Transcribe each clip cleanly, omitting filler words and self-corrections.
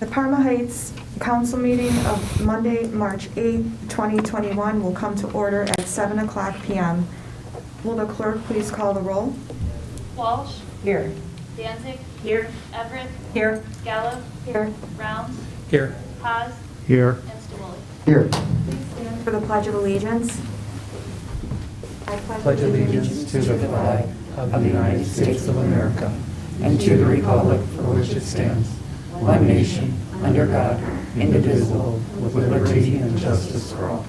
The Parma Heights Council meeting of Monday, March 8, 2021 will come to order at 7 o'clock p.m. Will the clerk please call the roll? Walsh. Here. Danzig. Here. Everett. Here. Gallo. Here. Rounds. Here. Haas. Here. And Stivoli. Here. Please stand for the Pledge of Allegiance. I Pledge allegiance to the flag of the United States of America and to the republic for which it stands, one nation, under God, indivisible, with liberty and justice for all.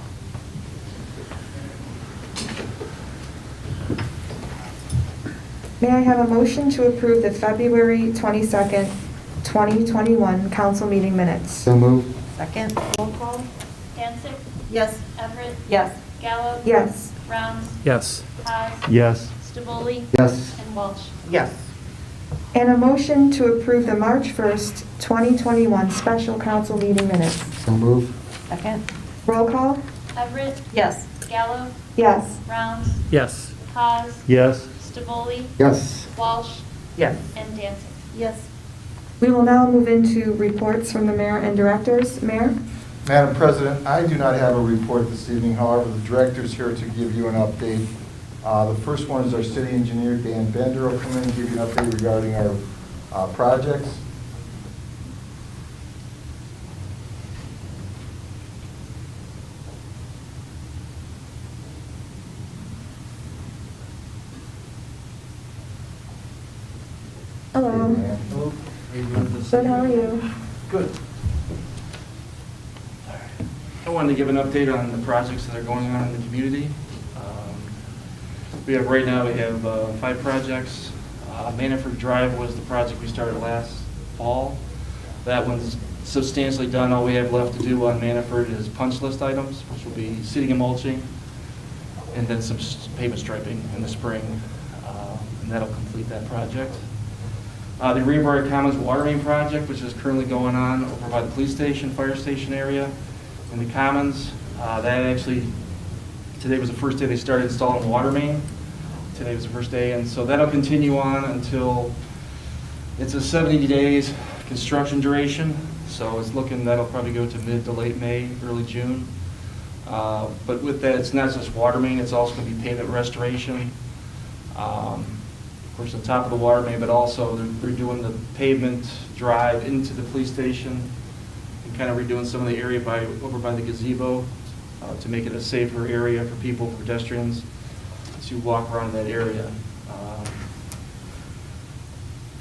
May I have a motion to approve the February 22nd, 2021 council meeting minutes? So moved. Second. Roll call? Danzig. Yes. Everett. Yes. Gallo. Yes. Rounds. Yes. Haas. Yes. Stivoli. Yes. And Walsh. Yes. And a motion to approve the March 1st, 2021 special council meeting minutes? So moved. Second. Roll call? Everett. Yes. Gallo. Yes. Rounds. Yes. Haas. Yes. Stivoli. Yes. Walsh. Yes. And Danzig. Yes. We will now move into reports from the mayor and directors. Mayor? Madam President, I do not have a report this evening. However, the director's here to give you an update. The first one is our city engineer, Dan Bender, will come in and give you an update regarding our projects. Hello. Hello. Good, how are you? Good. I wanted to give an update on the projects that are going on in the community. Right now we have 5 projects. Manford Drive was the project we started last fall. That one's substantially done. All we have left to do on Manford is punch list items, which will be seeding and mulching, and then some pavement striping in the spring, and that'll complete that project. The Rebar Commons Water Main Project, which is currently going on over by the police station, fire station area in the Commons. Today was the first day they started installing the water main. Today was the first day, and so that'll continue on until it's a 70 days construction duration. So it's looking that'll probably go to mid to late May, early June. But with that, it's not just water main, it's also going to be pavement restoration. Of course, on top of the water main, but also they're doing the pavement drive into the police station and kind of redoing some of the area over by the gazebo to make it a safer area for people, pedestrians, to walk around that area.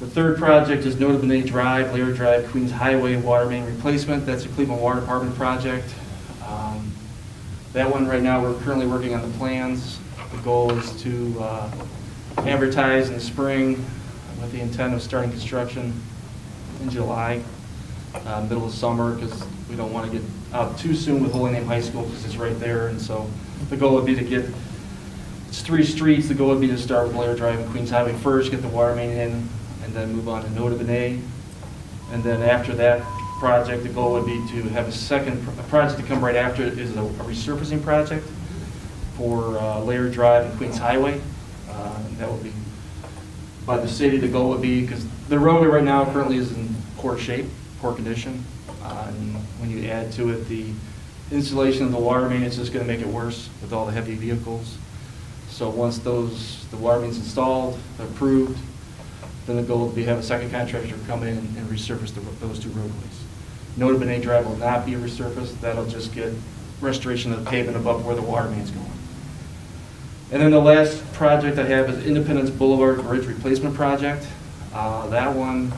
The third project is Notabene Drive, Lair Drive, Queens Highway water main replacement. That's a Cleveland Water Department project. That one right now, we're currently working on the plans. The goal is to advertise in the spring with the intent of starting construction in July, middle of summer, because we don't want to get out too soon with Holy Name High School because it's right there. And so the goal would be to get, it's 3 streets, the goal would be to start with Blair Drive and Queens Highway first, get the water main in, and then move on to Notabene. And then after that project, the goal would be to have a project to come right after it is a resurfacing project for Lair Drive and Queens Highway. That would be by the city. The goal would be, because the roadway right now currently is in poor shape, poor condition. And when you add to it the installation of the water main, it's just going to make it worse with all the heavy vehicles. So once the water main's installed, approved, then the goal would be to have a second contractor come in and resurface those 2 roadways. Notabene Drive will not be resurfaced. That'll just get restoration of the pavement above where the water main's going. And then the last project I have is Independence Boulevard Bridge Replacement Project. That one,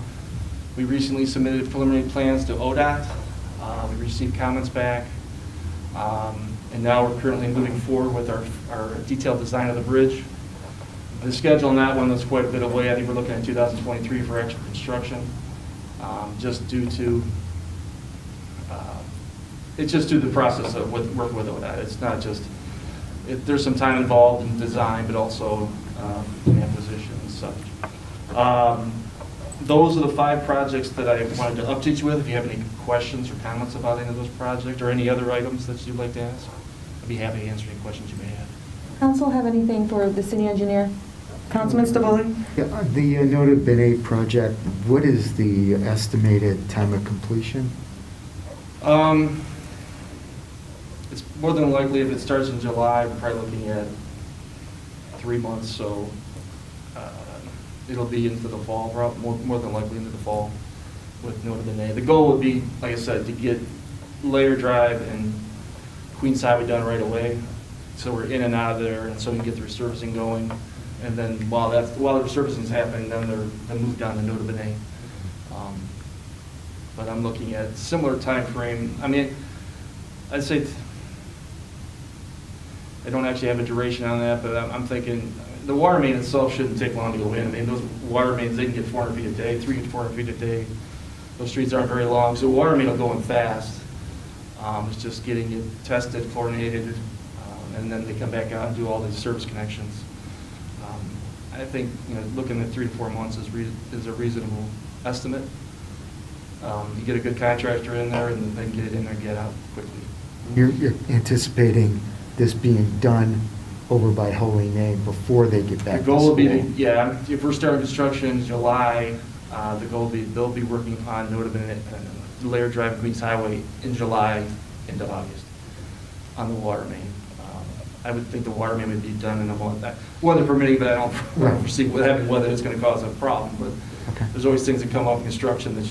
we recently submitted preliminary plans to ODOT. We received comments back. And now we're currently moving forward with our detailed design of the bridge. The schedule on that one is quite a bit away. I think we're looking at 2023 for actual construction, just due to it's just due to the process of working with ODOT. It's not just, there's some time involved in design, but also in acquisition and such. Those are the 5 projects that I wanted to update you with. If you have any questions or comments about any of those projects or any other items that you'd like to ask, I'd be happy to answer any questions you may have. Council have anything for the city engineer? Councilman Stivoli? Yeah, the Nota Bene project, what is the estimated time of completion? It's more than likely, if it starts in July, we're probably looking at 3 months, so it'll be into the fall, more than likely into the fall with Nota Bene. The goal would be, like I said, to get Layer Drive and Queens Highway done right away, so we're in and out of there, and so we can get the resurfacing going. And then while the resurfacing is happening, then they're moved down to Nota Bene. But I'm looking at similar time frame. I mean, I'd say I don't actually have a duration on that, but I'm thinking the water main itself shouldn't take long to go in. I mean, those water mains, they can get 400 feet a day, 300 to 400 feet a day. Those streets aren't very long, so water main will go in fast. It's just getting it tested, chlorinated, and then they come back out and do all these service connections. I think, looking at 3 to 4 months is a reasonable estimate. You get a good contractor in there, and they can get it in there and get out quickly. You're anticipating this being done over by Holy Name before they get back The to goal school? will be, if we're starting construction in July, the goal will be, they'll be working on Nota Bene, Layer Drive and Queens Highway in July into August on the water main. I would think the water main would be done in a month. Weather permitting, but I don't foresee having weather that's going to cause a problem. But Okay. there's always things that come up in construction that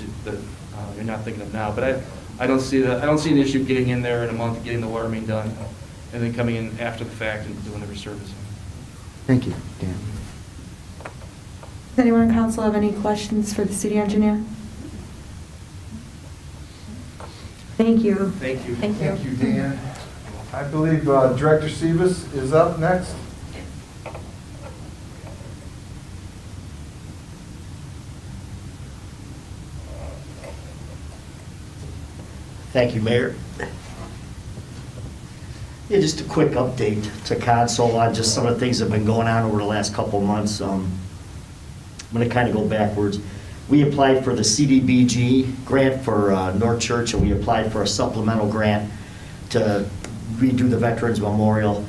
you're not thinking of now. But I don't see an issue getting in there in a month and getting the water main done, and then coming in after the fact and doing the resurfacing. Thank you, Dan. Does anyone in council have any questions for the city engineer? Thank you. Thank you. Thank you. Thank you, Dan. I believe Director Sebas is up next. Thank you, Mayor. Yeah, just a quick update to council on just some of the things that have been going on over the last couple of months. I'm going to kind of go backwards. We applied for the CDBG grant for North Church, and we applied for a supplemental grant to redo the Veterans Memorial.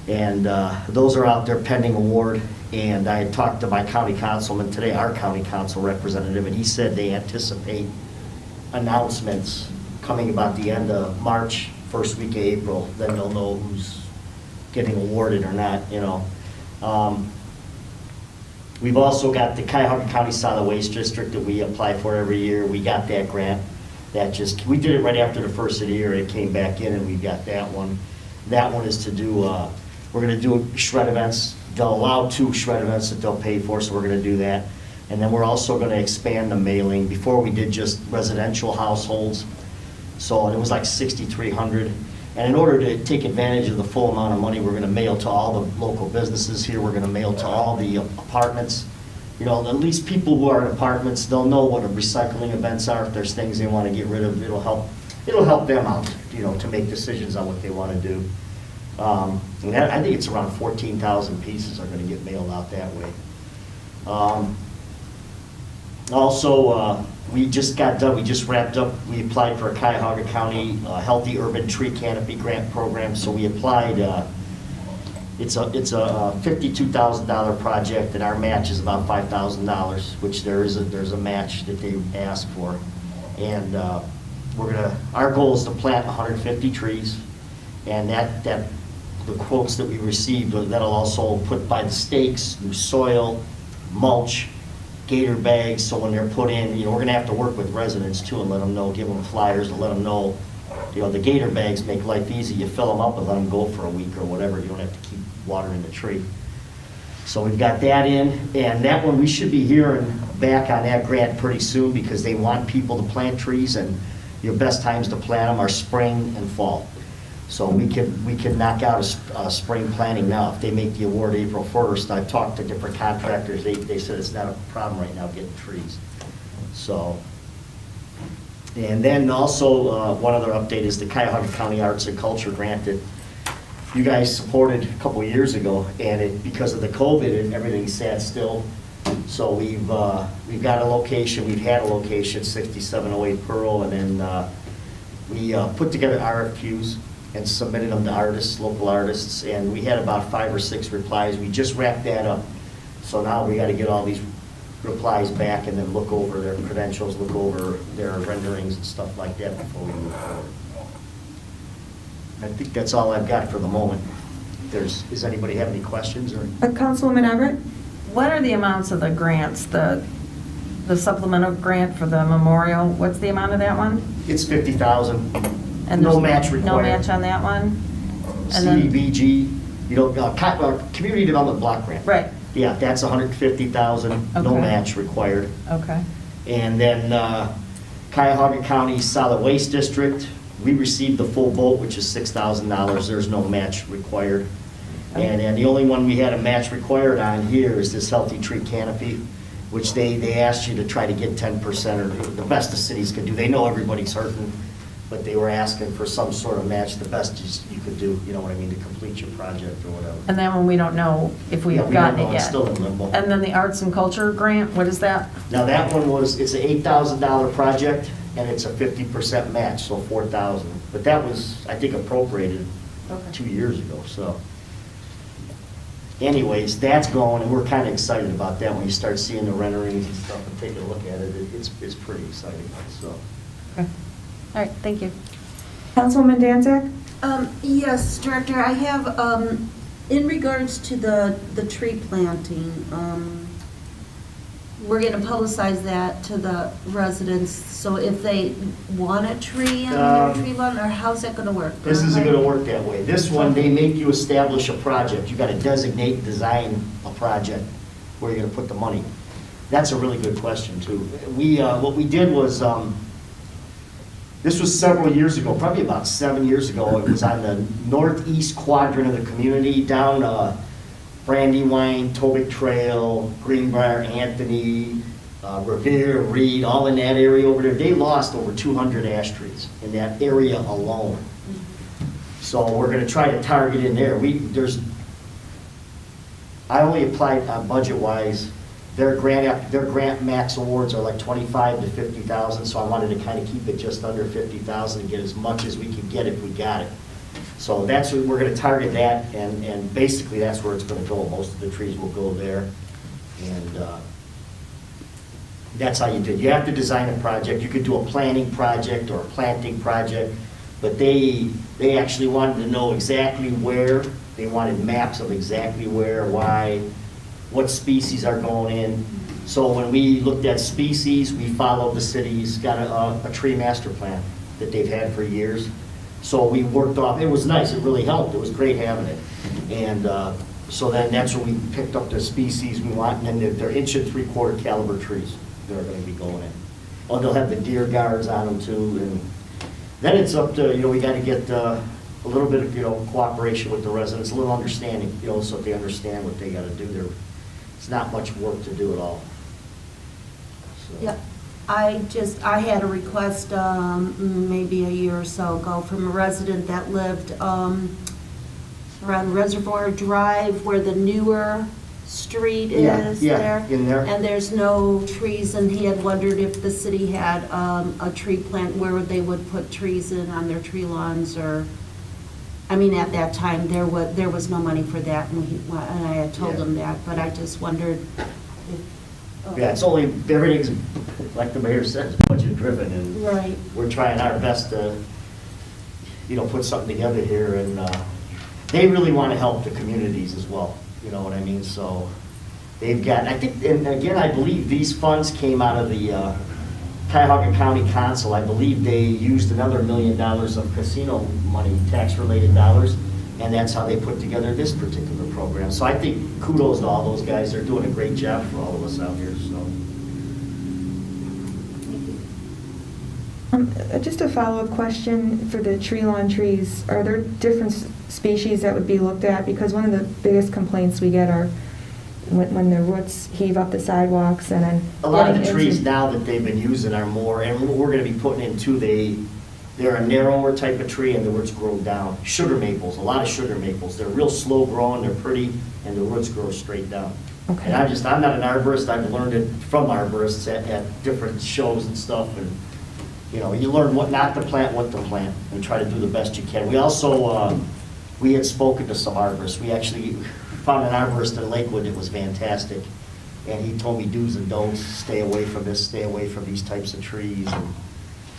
And those are out there pending award. And I talked to my county councilman today, our county council representative, and he said they anticipate announcements coming about the end of March, first week of April. Then they'll know who's getting awarded or not, We've also got the Cuyahoga County Solid Waste District that we apply for every year. We got that grant. We did it right after the first of the year. It came back in, and we got that one. That one is to do, we're going to do shred events. They'll allow 2 shred events that they'll pay for, so we're going to do that. And then we're also going to expand the mailing. Before, we did just residential households. So it was like 6,300. And in order to take advantage of the full amount of money, we're going to mail to all the local businesses here. We're going to mail to all the apartments. At least people who are in apartments, they'll know what recycling events are. If there's things they want to get rid of, it'll help them out, to make decisions on what they want to do. And I think it's around 14,000 pieces are going to get mailed out that way. Also, we just got done, we just wrapped up, we applied for a Cuyahoga County Healthy Urban Tree Canopy Grant Program. So we applied, it's a $52,000 project, and our match is about $5,000, which there's a match that they asked for. And our goal is to plant 150 trees, and the quotes that we received, that'll also put by the stakes, new soil, mulch, gator bags, so when they're put in, we're going to have to work with residents too and let them know, give them flyers to let them know, the gator bags make life easy. You fill them up and let them go for a week or whatever. You don't have to keep watering the tree. So we've got that in, and that one we should be hearing back on that grant pretty soon, because they want people to plant trees, and your best times to plant them are spring and fall. So we can knock out a spring planting now. If they make the award April 1st, I've talked to different contractors, they said it's not a problem right now getting trees. So, and then also one other update is the Cuyahoga County Arts and Culture Grant that you guys supported a couple of years ago, and because of the COVID and everything sat still. So we've got a location, we've had a location, 6708 Pearl, and then we put together RFQs and submitted them to artists, local artists, and we had about 5 or 6 replies. We just wrapped that up So now we got to get all these replies back and then look over their credentials, look over their renderings and stuff like that before we move forward. I think that's all I've got for the moment. Does anybody have any questions or? Councilwoman Everett? What are the amounts of the grants, the supplemental grant for the memorial? What's the amount of that one? It's 50,000. And No there's match required. No match on that one? And then- CDBG, Community Development Block Grant. Right, Yeah, that's 150,000, no Okay. match required. okay. And then Cuyahoga County Solid Waste District, we received the full boat, which is $6,000. There's no match required. And then the only one we had a match required on here is this Healthy Tree Canopy, which they asked you to try to get 10% or the best the cities could do. They know everybody's hurting, but they were asking for some sort of match, the best you could do, you know what I mean, to complete your project or whatever. And that one, we don't know if Yeah, we've we don't gotten know. it It's yet. still in limbo. And then the arts and culture grant, what is that? Now, that one it's an $8,000 project, and it's a 50% match, so $4,000. But that was, I think, appropriated Okay. 2 years ago, so. Anyways, that's going, and we're kind of excited about that. When you start seeing the renderings and stuff and taking a look at it, it's pretty exciting, so. Okay. All right, thank you. Councilwoman Danzig? Yes, Director, I have, in regards to the tree planting, we're going to publicize that to the residents, so if they want a tree in their tree lawn, or how's that going to work? This isn't going to work that way. This one, they make you establish a project. You got to designate, design a project where you're going to put the money. That's a really good question, too. What we did was, this was several years ago, probably about 7 years ago. It was on the northeast quadrant of the community, down Brandywine, Tobic Trail, Greenbrier, Anthony, Revere, Reed, all in that area over there. They lost over 200 ash trees in that area alone. So we're going to try to target in there. I only applied budget-wise. Their grant max awards are like 25 to 50,000, so I wanted to kind of keep it just under 50,000 and get as much as we could get if we got it. So that's what we're going to target that, and basically that's where it's going to go. Most of the trees will go there, and that's how you do it. You have to design a project. You could do a planning project or a planting project, but they actually wanted to know exactly where. They wanted maps of exactly where, why, what species are going in. So when we looked at species, we followed the city's got a tree master plan that they've had for years. So we worked off, it was nice, it really helped, it was great having it. And so then that's where we picked up the species we want, and then they're 1 3/4 caliber trees that are gonna be going in. Oh, they'll have the deer guards on them too, and then it's up to, we gotta get a little bit of, cooperation with the residents, a little understanding, so they understand what they gotta do there. It's not much work to do at all. So. Yeah, I had a request maybe a year or so ago from a resident that lived around Reservoir Drive where the newer street is there. In there. And there's no trees, and he had wondered if the city had a tree plant where they would put trees in on their tree lawns, or, I mean, at that time, there was no money for that, and I had told Yeah. him that, but I just wondered if. Yeah, it's only, everything's, like the mayor said, budget driven, and Right. we're trying our best to, put something together here, and they really want to help the communities as well, you know what I mean? So they've got, I think, and again, I believe these funds came out of the Cuyahoga County Council. I believe they used another $1 million of casino money, tax-related dollars, and that's how they put together this particular program. So I think kudos to all those guys. They're doing a great job for all of us out here, so. Just a follow-up question for the tree lawn trees. Are there different species that would be looked at? Because one of the biggest complaints we get are when the roots heave up the sidewalks and then. A lot of the getting trees into- now that they've been using are more, and what we're gonna be putting in too, they're a narrower type of tree and the roots grow down. Sugar maples, a lot of sugar maples. They're real slow growing, they're pretty, and the roots grow straight down. Okay. And I'm not an arborist, I've learned it from arborists at different shows and stuff, and, you learn what not to plant, what to plant, and try to do the best you can. We also, we had spoken to some arborists. We actually, found an arborist in Lakewood that was fantastic. And he told me do's and don'ts, stay away from this, stay away from these types of trees. And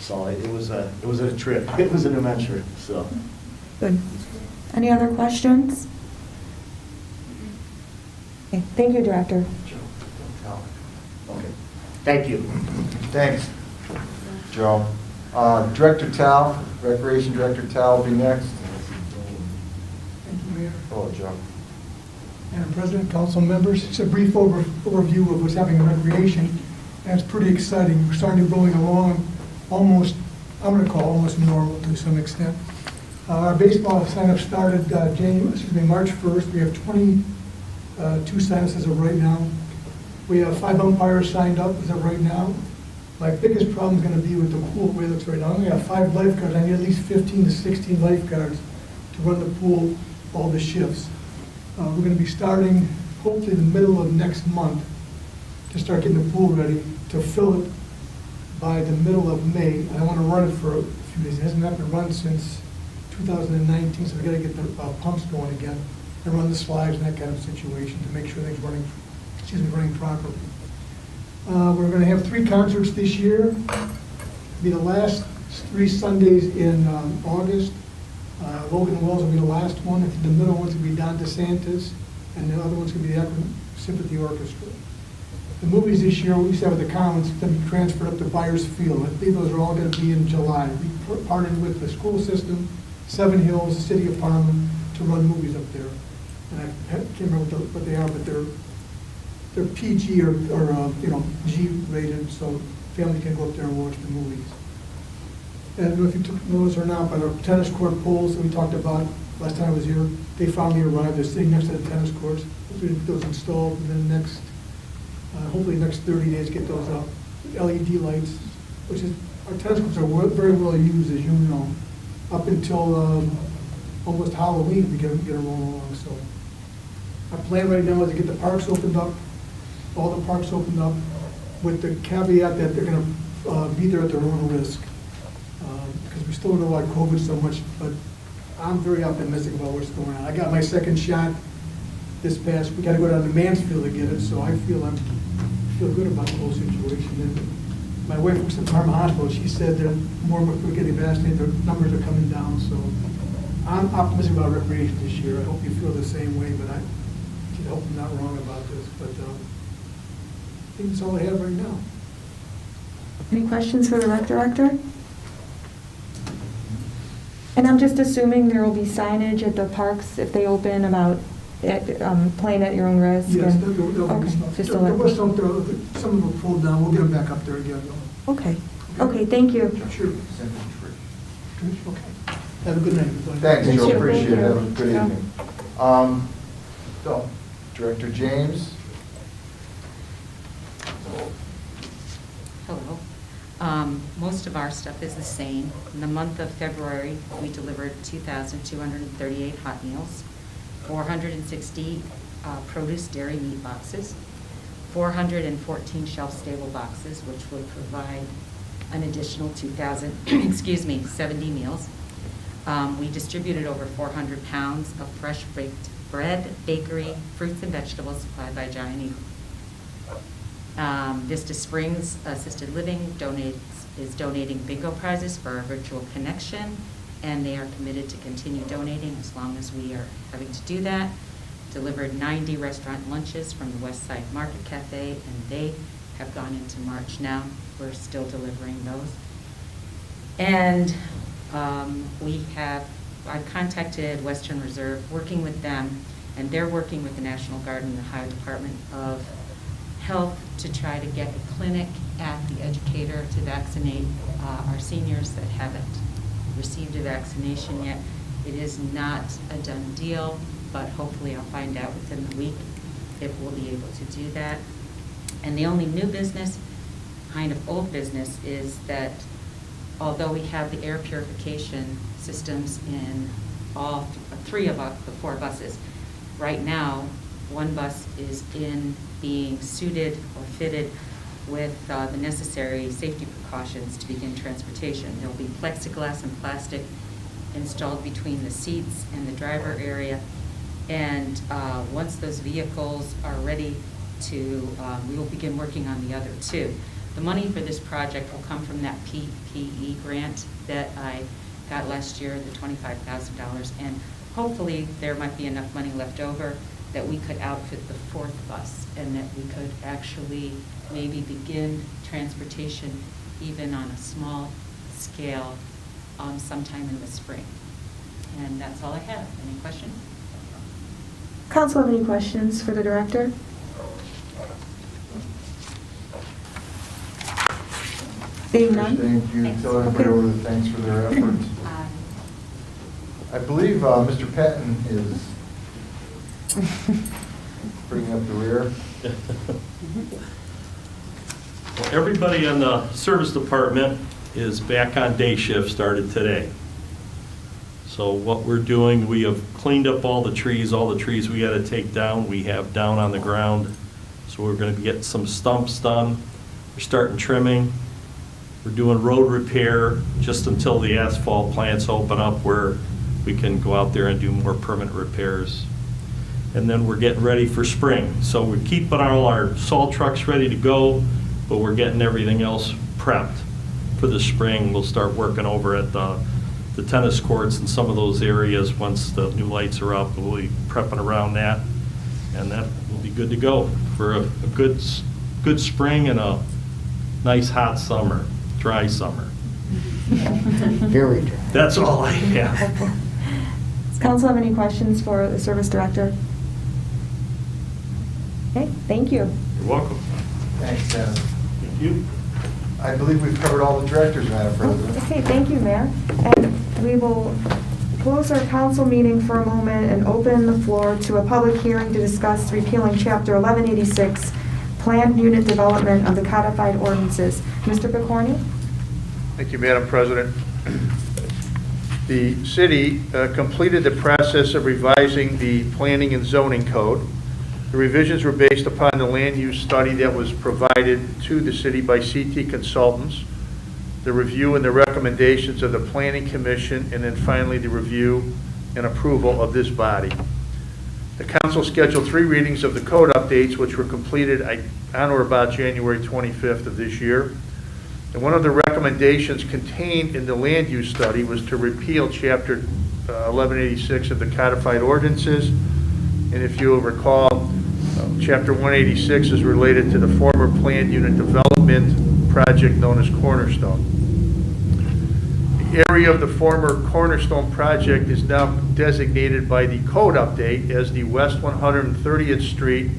so it was a trip. It was an adventure, so. Good. Any other questions? Okay, thank you, Director. Okay. Thank you. Thanks, Joe. Director Tal, Recreation Director Tal will be next. Thank you, Mayor. Oh, Joe. Madam President, council members, it's a brief overview of what's happening in recreation, and it's pretty exciting. We're starting to rolling along almost, I'm going to call almost normal to some extent. Our baseball sign-up started March 1st. We have 22 sign-ups as of right now. We have 5 umpires signed up as of right now. My biggest problem is going to be with the pool, the way it looks right now. I only have 5 lifeguards. I need at least 15 to 16 lifeguards to run the pool all the shifts. We're going to be starting hopefully the middle of next month to start getting the pool ready to fill it by the middle of May. I want to run it for a few days. It hasn't been run since 2019, so we got to get the pumps going again and run the slides and that kind of situation to make sure things running properly. We're going to have 3 concerts this year. It'll be the last 3 Sundays in August. Logan Wells will be the last one. I think the middle one's going to be Don DeSantis, and the other one's going to be the Akron Symphony Orchestra. The movies this year, we used to have at the Commons, going to be transferred up to Byers Field. I think those are all going to be in July. We partnered with the school system, Seven Hills, the city of Parma, to run movies up there. And I can't remember what they are, but they're PG or G rated, so family can go up there and watch the movies. And I don't know if you took notice or not, but our tennis court poles that we talked about last time I was here, they finally arrived. They're sitting next to the tennis courts. Hopefully get those installed, and then hopefully next 30 days get those up. LED lights, which is, our tennis courts are very well used, as you know, up until almost Halloween we get them rolling along. So our plan right now is to get the parks opened up, all the parks opened up, with the caveat that they're going to be there at their own risk. Because we still don't know about COVID so much, but I'm very optimistic about what's going on. I got my second shot this past, we got to go down to Mansfield to get it, so I feel good about the whole situation. And my wife works at Parma Hospital. She said that more and more people are getting vaccinated, their numbers are coming down, so I'm optimistic about recreation this year. I hope you feel the same way, but I hope I'm not wrong about this, but I think that's all I have right now. Any questions for the rec director? And I'm just assuming there will be signage at the parks if they open about playing at your own risk? Yes, and- there'll be Okay, stuff. just There to let was them- some of them pulled down. We'll get them back up there again, though. Okay, okay, thank you. Sure. Good, okay. Have a good night, everybody. Thanks, Thank Joe, you. appreciate it. Thank Have a you. good Yeah. evening. So, Director James? Hello. Most of our stuff is the same. In the month of February, we delivered 2,238 hot meals, 460 produce dairy meat boxes, 414 shelf-stable boxes, which would provide an additional 2,000, 70 meals. We distributed over 400 pounds of fresh baked bread, bakery, fruits and vegetables supplied by Giant Eagle. Vista Springs Assisted Living is donating bingo prizes for our virtual connection, and they are committed to continue donating as long as we are having to do that. Delivered 90 restaurant lunches from the West Side Market Cafe, and they have gone into March now. We're still delivering those. And I've contacted Western Reserve, working with them, and they're working with the National Guard and the Ohio Department of Health to try to get a clinic at the educator to vaccinate our seniors that haven't received a vaccination yet. It is not a done deal, but hopefully I'll find out within the week if we'll be able to do that. And the only new business, kind of old business, is that although we have the air purification systems in all 3 of the 4 buses, right now, 1 bus is in being suited or fitted with the necessary safety precautions to begin transportation. There will be plexiglass and plastic installed between the seats and the driver area, And once those vehicles are ready to, we will begin working on the other two. The money for this project will come from that PPE grant that I got last year, the $25,000. And hopefully there might be enough money left over that we could outfit the fourth bus and that we could actually maybe begin transportation even on a small scale sometime in the spring. And that's all I have. Any questions? Council, have any questions for the director? Being none? Thank you. Thanks. Tell everybody over the thanks for their effort. I believe Mr. Patton is bringing up the rear. Well, everybody in the service department is back on day shift, started today. So what we're doing, we have cleaned up all the trees we got to take down, we have down on the ground. So we're going to get some stumps done. We're starting trimming. We're doing road repair just until the asphalt plants open up where we can go out there and do more permanent repairs. And then we're getting ready for spring. So we're keeping all our salt trucks ready to go, but we're getting everything else prepped for the spring. We'll start working over at the tennis courts and some of those areas once the new lights are up. We'll be prepping around that, and that will be good to go for a good spring and a nice hot summer, dry summer. Very dry. That's all I have. Does council have any questions for the service director? Okay, thank you. You're welcome. Thanks, Dennis. Thank you. I believe we've covered all the directors, Madam President. Okay, thank you, Mayor. And we will close our council meeting for a moment and open the floor to a public hearing to discuss repealing Chapter 1186, Planned Unit Development of the Codified Ordinances. Mr. Picorni? Thank you, Madam President. The city completed the process of revising the Planning and Zoning Code. The revisions were based upon the land use study that was provided to the city by CT Consultants, the review and the recommendations of the Planning Commission, and then finally the review and approval of this body. The council scheduled 3 readings of the code updates, which were completed on or about January 25th of this year. And one of the recommendations contained in the land use study was to repeal Chapter 1186 of the Codified Ordinances. And if you'll recall, Chapter 186 is related to the former planned unit development project known as Cornerstone. The area of the former Cornerstone project is now designated by the code update as the West 130th Street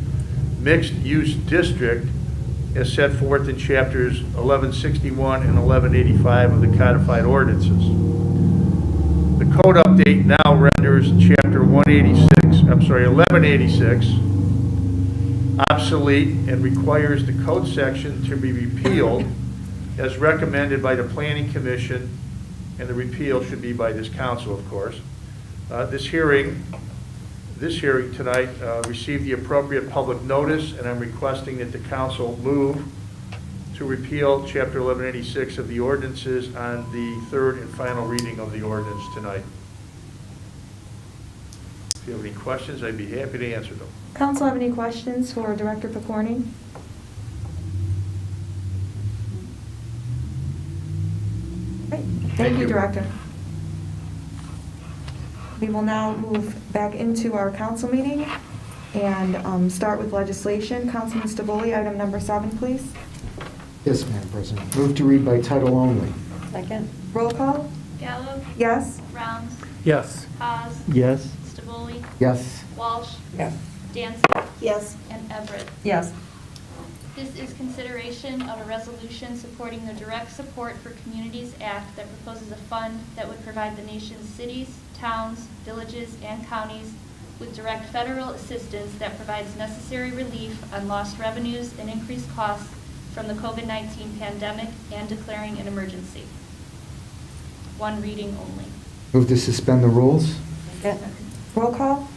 Mixed Use District, as set forth in Chapters 1161 and 1185 of the Codified Ordinances. The code update now renders Chapter 1186 obsolete and requires the code section to be repealed as recommended by the Planning Commission, and the repeal should be by this council, of course. This hearing tonight received the appropriate public notice, and I'm requesting that the council move to repeal Chapter 1186 of the ordinances on the third and final reading of the ordinance tonight. If you have any questions, I'd be happy to answer them. Council have any questions for Director Picorni? Great. Thank you, Director. We will now move back into our council meeting and start with legislation. Councilman Stivoli, item number 7, please. Yes, Madam President. Move to read by title only. Second. Roll call? Gallo, Yes? Rounds, Yes. Haas, Yes. Stivoli, Yes. Walsh, Yes. Danzig, Yes. and Everett. Yes. This is consideration of a resolution supporting the Direct Support for Communities Act that proposes a fund that would provide the nation's cities, towns, villages, and counties with direct federal assistance that provides necessary relief on lost revenues and increased costs from the COVID-19 pandemic and declaring an emergency. One reading only. Move to suspend the rules. Roll call?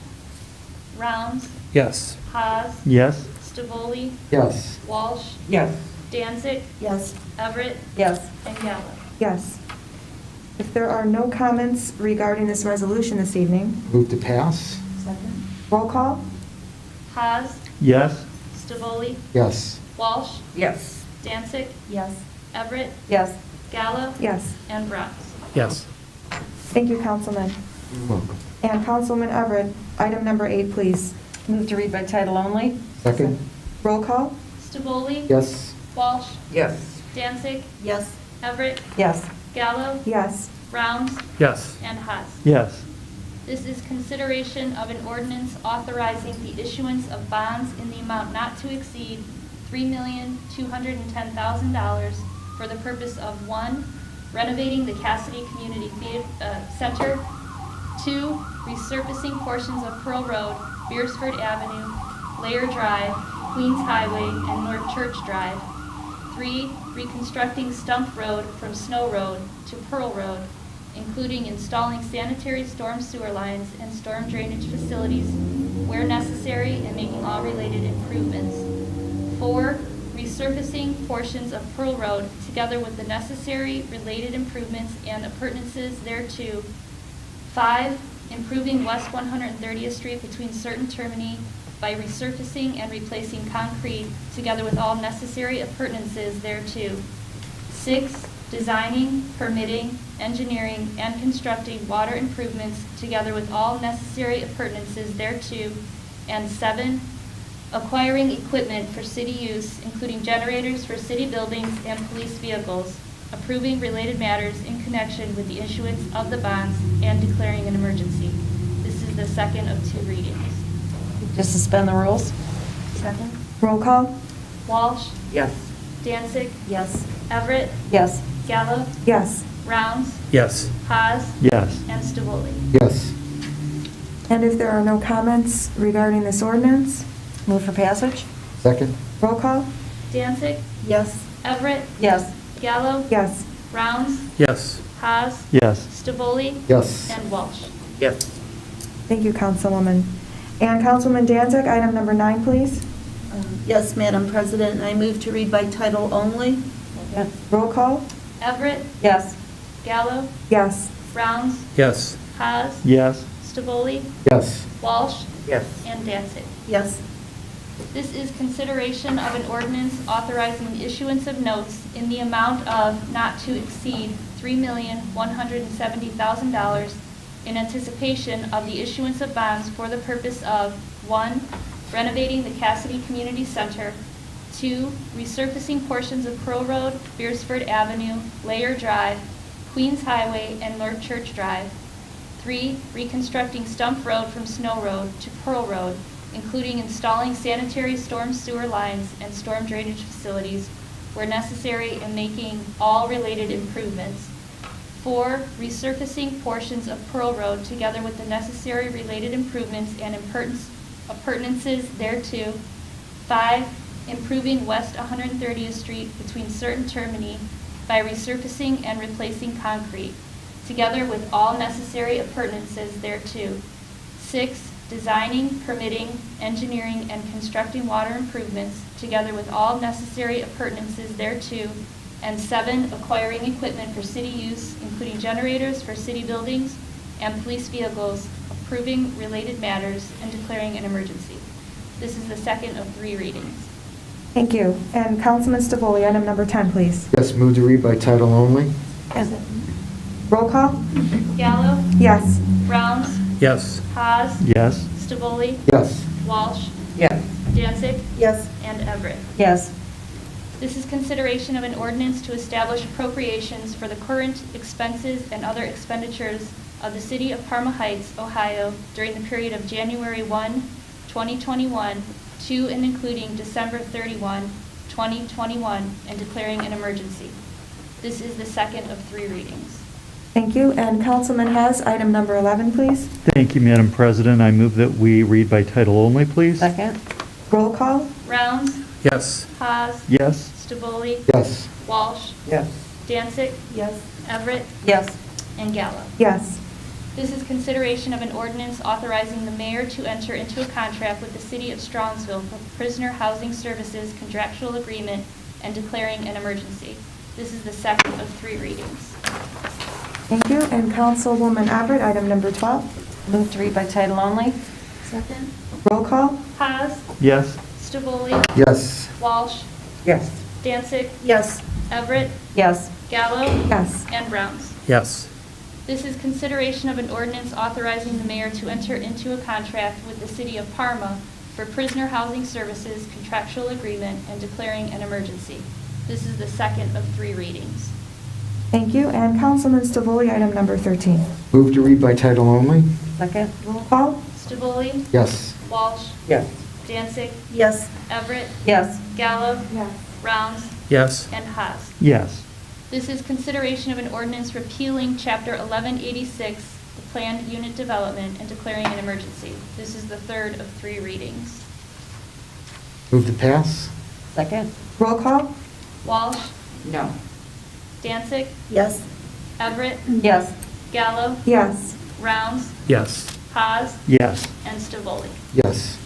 Rounds, Yes. Haas, Yes. Stivoli, Yes. Walsh, Yes. Danzig, Yes. Everett, Yes. and Gallo. Yes. If there are no comments regarding this resolution this evening, Move to pass. Second. Roll call? Haas, Yes. Stavoli, Yes. Walsh, Yes. Danzig, Yes. Everett, Yes. Gallo, Yes. and Browns. Yes. Thank you, Councilman. You're welcome. And Councilman Everett, item number 8, please. Move to read by title only? Second? Roll call? Stavoli, Yes. Walsh, Yes. Danzig, Yes. Everett, Yes. Gallo, Yes. Browns, Yes. and Haas. Yes. This is consideration of an ordinance authorizing the issuance of bonds in the amount not to exceed $3,210,000 for the purpose of, 1, renovating the Cassidy Community Center, 2, resurfacing portions of Pearl Road, Beersford Avenue, Layer Drive, Queens Highway, and North Church Drive, 3, reconstructing Stump Road from Snow Road to Pearl Road, including installing sanitary storm sewer lines and storm drainage facilities where necessary and making all related improvements. 4, resurfacing portions of Pearl Road together with the necessary related improvements and appurtenances thereto. 5, improving West 130th Street between certain termini by resurfacing and replacing concrete together with all necessary appurtenances thereto. 6, designing, permitting, engineering, and constructing water improvements together with all necessary appurtenances thereto. And 7, acquiring equipment for city use, including generators for city buildings and police vehicles, approving related matters in connection with the issuance of the bonds, and declaring an emergency. This is the second of 2 readings. Just suspend the rules? Second? Roll call? Walsh, Yes. Danzig, Yes. Everett, Yes. Gallo, Yes. Rounds, Yes. Haas, Yes. and Stavoli. Yes. And if there are no comments regarding this ordinance, Move for passage? Second? roll call? Danzig, Yes. Everett, Yes. Gallo, Yes. Rounds, Yes. Haas, Yes. Stavoli, Yes. and Walsh. Yes. Thank you, Councilwoman. And Councilman Danzig, item number 9, please. Yes, Madam President, I move to read by title only. Yes. Roll call? Everett, Yes. Gallo, Yes. Rounds, Yes. Haas, Yes. Stavoli, Yes. Walsh, Yes. and Danzig. Yes. This is consideration of an ordinance authorizing the issuance of notes in the amount of not to exceed $3,170,000 in anticipation of the issuance of bonds for the purpose of, 1, renovating the Cassidy Community Center, 2, resurfacing portions of Pearl Road, Beersford Avenue, Layer Drive, Queens Highway, and North Church Drive, 3, reconstructing Stump Road from Snow Road to Pearl Road, including installing sanitary storm sewer lines and storm drainage facilities where necessary and making all related improvements. 4, resurfacing portions of Pearl Road together with the necessary related improvements and appurtenances thereto. 5, improving West 130th Street between certain termini by resurfacing and replacing concrete, together with all necessary appurtenances thereto. 6, designing, permitting, engineering, and constructing water improvements, together with all necessary appurtenances thereto. And 7, acquiring equipment for city use, including generators for city buildings and police vehicles, approving related matters, and declaring an emergency. This is the second of 3 readings. Thank you. And Councilman Stavoli, item number 10, please. Yes, move to read by title only? Roll call? Gallo, Yes. Rounds, Yes. Haas, Yes. Stavoli, Yes. Walsh, Yes. Danzig, Yes. and Everett. Yes. This is consideration of an ordinance to establish appropriations for the current expenses and other expenditures of the City of Parma Heights, Ohio during the period of January 1, 2021 to and including December 31, 2021, and declaring an emergency. This is the second of 3 readings. Thank you. And Councilman Hess, item number 11, please. Thank you, Madam President. I move that we read by title only, please. Second? Roll call? Rounds, Yes. Haas, Yes. Stavoli, Yes. Walsh, Yes. Danzig, Yes. Everett, Yes. and Gallo. Yes. This is consideration of an ordinance authorizing the mayor to enter into a contract with the city of Strongsville for prisoner housing services contractual agreement and declaring an emergency. This is the second of 3 readings. Thank you. And Councilwoman Everett, item number 12. Move to read by title only? Second? Roll call? Haas, Yes. Stavoli, Yes. Walsh, Yes. Danzig, Yes. Everett, Yes. Gallo, Yes. and Rounds. Yes. This is consideration of an ordinance authorizing the mayor to enter into a contract with the city of Parma for prisoner housing services contractual agreement and declaring an emergency. This is the second of 3 readings. Thank you. And Councilman Stavoli, item number 13. Move to read by title only? Second? Roll call? Stavoli, Yes. Walsh, Yes. Danzig, Yes. Everett, Yes. Gallo, Yes. Rounds, Yes. and Haas. Yes. This is consideration of an ordinance repealing Chapter 1186, the planned unit development, and declaring an emergency. This is the third of 3 readings. Move to pass? Second? Roll call? Walsh, No. Danzig, Yes. Everett, Yes. Gallo, Yes. Rounds, Yes. Haas, Yes. and Stavoli. Yes.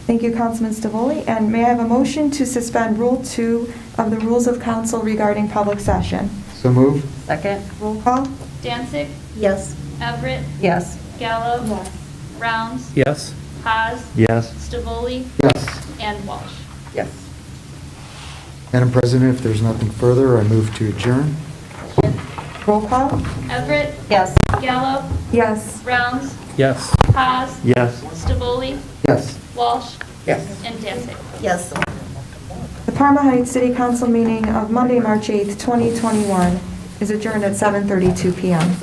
Thank you, Councilman Stavoli. And may I have a motion to suspend Rule 2 of the Rules of Council regarding public session? So move? Second? Roll call? Danzig, Yes. Everett, Yes. Gallo, Rounds, Yes. Haas, Yes. Stavoli, Yes. and Walsh. Yes. Madam President, if there's nothing further, I move to adjourn. Roll call? Everett, Yes. Gallo, Yes. Rounds, Yes. Haas, Yes. Stavoli, Yes. Walsh, Yes. and Danzig. Yes. The Parma Heights City Council meeting of Monday, March 8th, 2021 is adjourned at 7:32 PM.